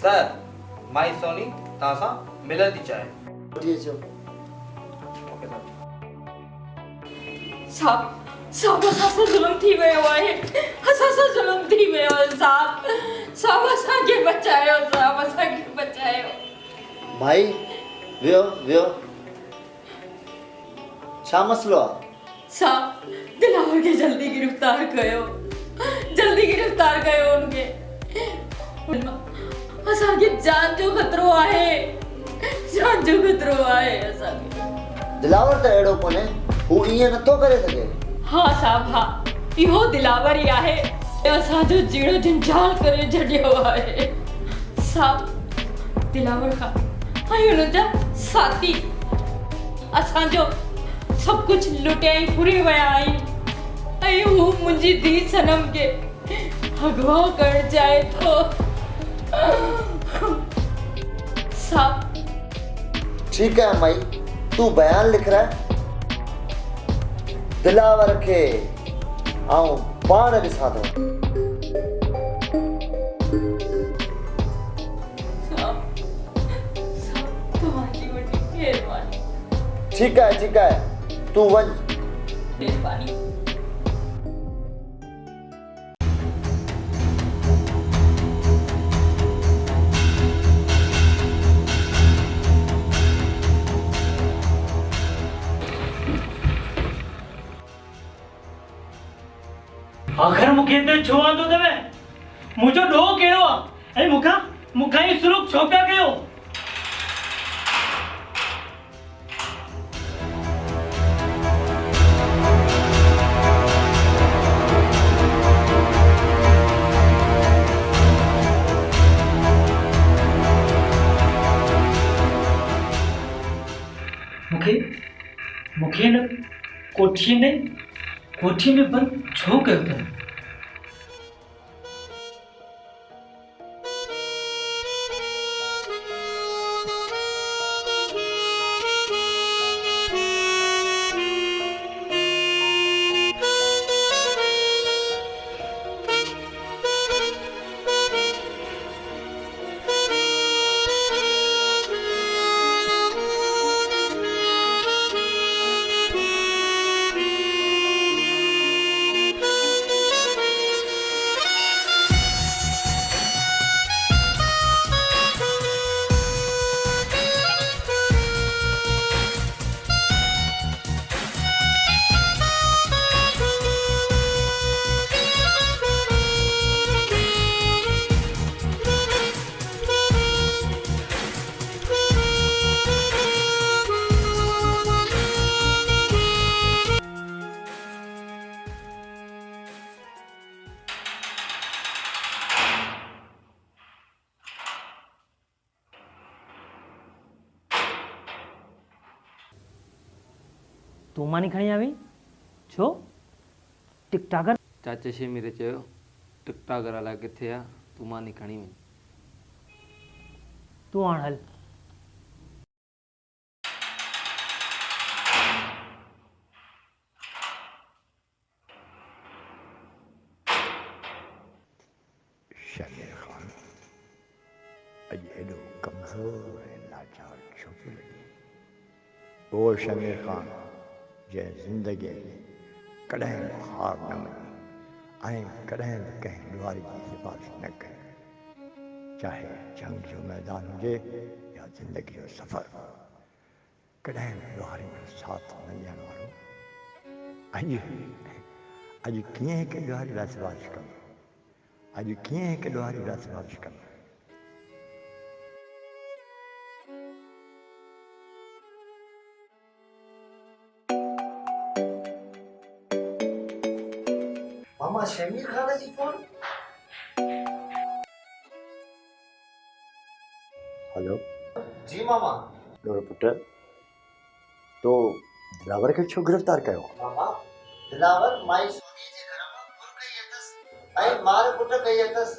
Sir my Soni तासा Miller दी चाहे। ठीक है ओके सर। साहब असां जुल्म थी वियो आहे, असां जुल्म थी वियो आहे साहब असांखे बचायो, साहब असांखे बचायो। भाई वियो वियो छा मसलो आहे? साहब दिलावर खे जल्दी गिरफ्तार कयो उनखे। असांखे जान जो खतरो आहे असांखे। दिलावर त अहिड़ो कोन्हे, हू ईअं नथो करे सघे। हाँ साहब हाँ, इहो दिलावर ई आहे, असांजो जीणो झंझाल करे छॾियो आहे साहब। दिलावर खां ऐं हुनजा साथी असांजो सभु कुझु लुटियाई फुरे विया आहिनि ऐं हू मुंहिंजी धीउ सनम खे अगवा करणु चाहे थो साहब। ठीक है माई, तू बयान लिख रहा है, दिलावर के आऊं पाण ॾिसां थो। साहब तव्हांजी वॾी महिरबानी। ठीक है तू वञ। महिरबानी। आखिर मूंखे हिते छो आंदो अथव? मुंहिंजो ॾोह कहिड़ो आहे ऐं मूंखां ई सुलूक छो पिया कयो? मूंखे हिन कोठीअ में बंदि छो कयो अथनि? तूं मानी खणी आवी छो? टिकटागर चाचे मेरे चयो टिकटागर अलाए किथे आहे, तू मानी खणी वञ। तूं हाणे हल। शमीर खान अॼु एॾो कमज़ोर ऐं लाचार छो पियो लॻे? उहो शमीर खान जंहिं ज़िंदगीअ में कॾहिं हार न मञी ऐं कॾहिं बि कंहिं ॾुआरी जी सिफ़ारिश न कई, चाहे जंग जो मैदान हुजे या ज़िंदगी जो सफ़र, कॾहिं बि ॾुआरी जो साथ न ॾियण वारो अॼु कीअं हिकु ॾुआरी लाइ सिफ़ारिश कंदो? अॼु कीअं हिकु ॾुआरी लाइ सिफ़ारिश कंदो? मामा शमीर खान जी फोन। हेलो जी मामा। ॾोर पुट, तो दिलावर खे छो गिरफ़्तार कयो? मामा दिलावर माई सोनी जे घर मां घुर कई अथसि ऐं मार कुट कई अथसि।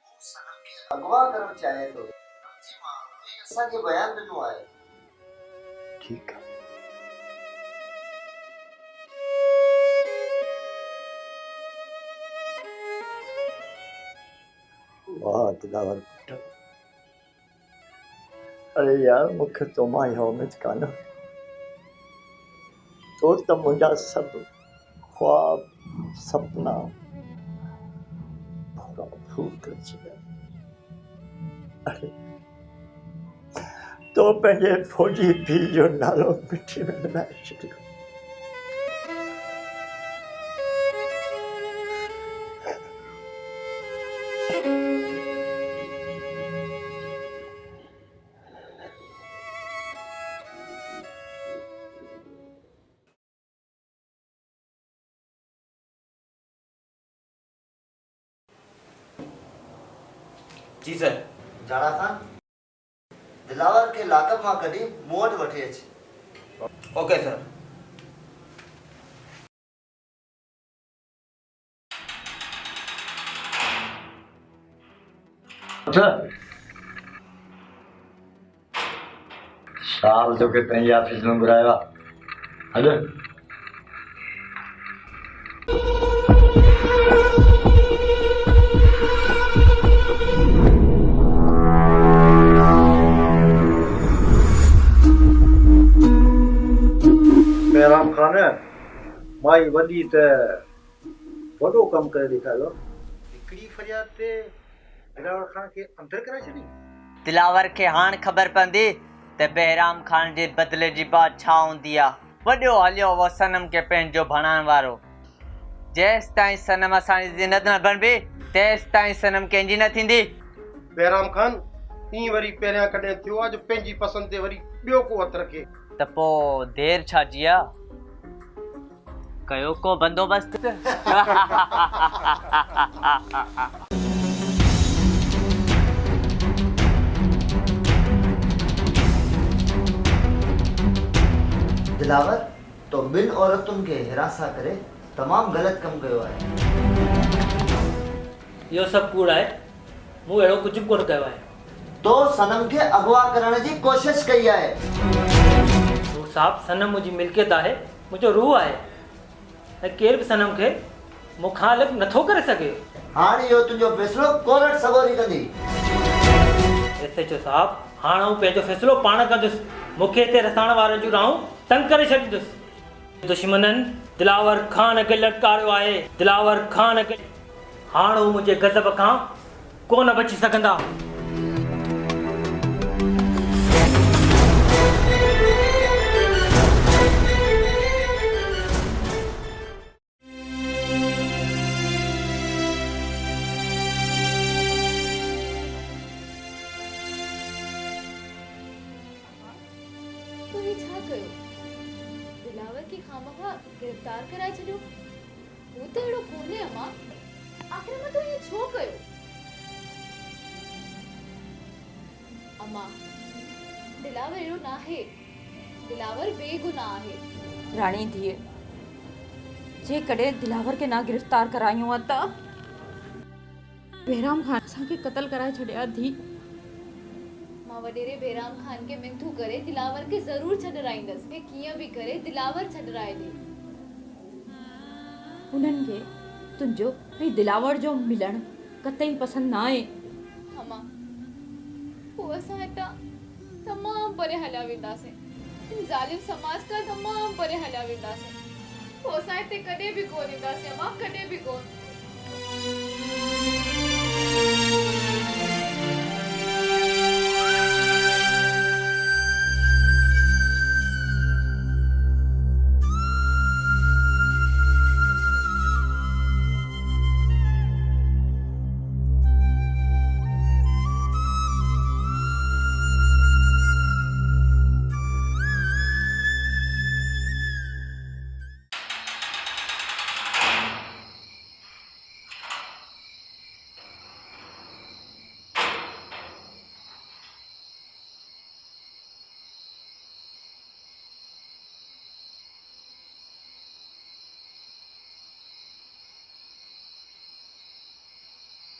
हू सनम खे अगवा करणु चाहे थो। जी मां असांखे बयान ॾिनो आहे। ठीकु आहे। वाह दिलावर पुट, अरे यार मूंखे तो मां इहा उमेद कान तो त मुंहिंजा सभु ख्वाब सपना पूरा फूट अची विया। अरे तो पंहिंजे फौजी पीउ जो नालो मिठी में मिलाए छॾियो। जी सर। झाड़ा खान दिलावर के लाकअप मां कढी मूं वटि वठी अच। Okay sir. साल तोखे पंहिंजे ऑफिस में घुरायो आहे। हल बहराम खान माई वॾी त वॾो कमु करे ॾेखारियो। हिकिड़ी फरियाद ते दिलावर खान खे अंदरि कराए छॾी। दिलावर खे हाणे ख़बर पवंदी त बहराम खान जे बदिले जी बात छा हूंदी आहे। वॾो हलियो वो सनम खे पंहिंजो बणाइण वारो। जेसि ताईं सनम असांजी ज़िनत न बणबी तेसि ताईं सनम कंहिंजी न थींदी। बहराम खान ईअं वरी पहिरियां कॾहिं थियो आहे जो पंहिंजी पसंदि ते वरी ॿियो को हथु रखे। त पोइ देरि छा जी आहे, कयो को बंदोबस्त। दिलावर तो ॿिनि औरतुनि खे हिरासा करे तमामु ग़लति कमु कयो आहे। इहो सभु कूड़ आहे। मूं अहिड़ो कुझु बि कोन कयो आहे। तो सनम खे अगवा करण जी कोशिश कई आहे। सूर साहब सनम मुंहिंजी मिल्कियत आहे, मुंहिंजो रूह आहे ऐं केर बि सनम खे मूंखां अलॻि नथो करे सघे। हाणे इहो तुंहिंजो फ़ैसिलो कोर्ट सगोरी कंदी। SHO साहब हाणे हू पंहिंजो फ़ैसिलो पाण कंदुसि। मूंखे हिते रसाइण वारनि जूं राहूं तंग करे छॾींदुसि। दुश्मननि दिलावर खान खे लटकारियो आहे। दिलावर खान खे हाणे हू मुंहिंजे गज़ब खां कोन बची सघंदा। तो ये छा कयो? दिलावर की खामखा गिरफ्तार कराए छॾियो। हू त अहिड़ो कोन्हे अम्मा। आख़िर में तो ये छो कयो? अम्मा दिलावर अहिड़ो नाहे। दिलावर बेगुनाह आहे। राणी धीअ, जेकॾहिं दिलावर खे ना गिरफ़्तार करायूं हा त बहराम खान असांखे क़तल कराए छॾिया थी। मां वॾेरे बहराम खान के मिंथू करे दिलावर के ज़रूर छॾराईंदसि। हे कीअं बि करे दिलावर छॾराए ॾे। उन्हनि खे तुंहिंजो ऐं दिलावर जो मिलणु कतई पसंदि न आहे। अम्मा पोइ असां हितां तमामु परे हलिया वेंदासीं। इन ज़ालिम समाज खां तमामु परे हलिया वेंदासीं। पोइ असां हिते कॾहिं बि कोन ईंदासीं अम्मा, कॾहिं बि कोन।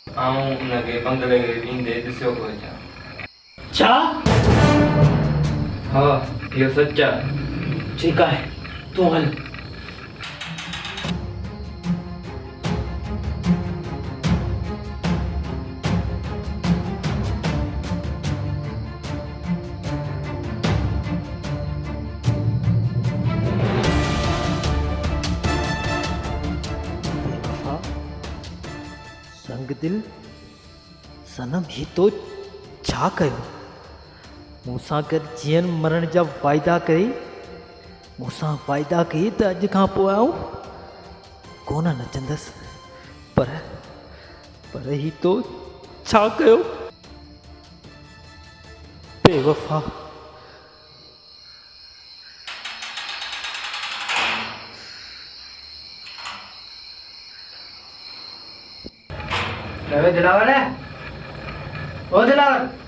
आऊं उनखे बंगले ईंदे ॾिसियो पियो अचां। छा? हा इहो सच आहे। ठीकु आहे तूं हल। दिल सनम ही तो छा कयो मूंसां गॾु जीअण मरण जा वाइदा कई मूंसां वाइदा कई त अॼु खां पोइ आऊं कोन नचंदसि पर ही तो छा कयो बेवफा दिलावर है ओ दिलावर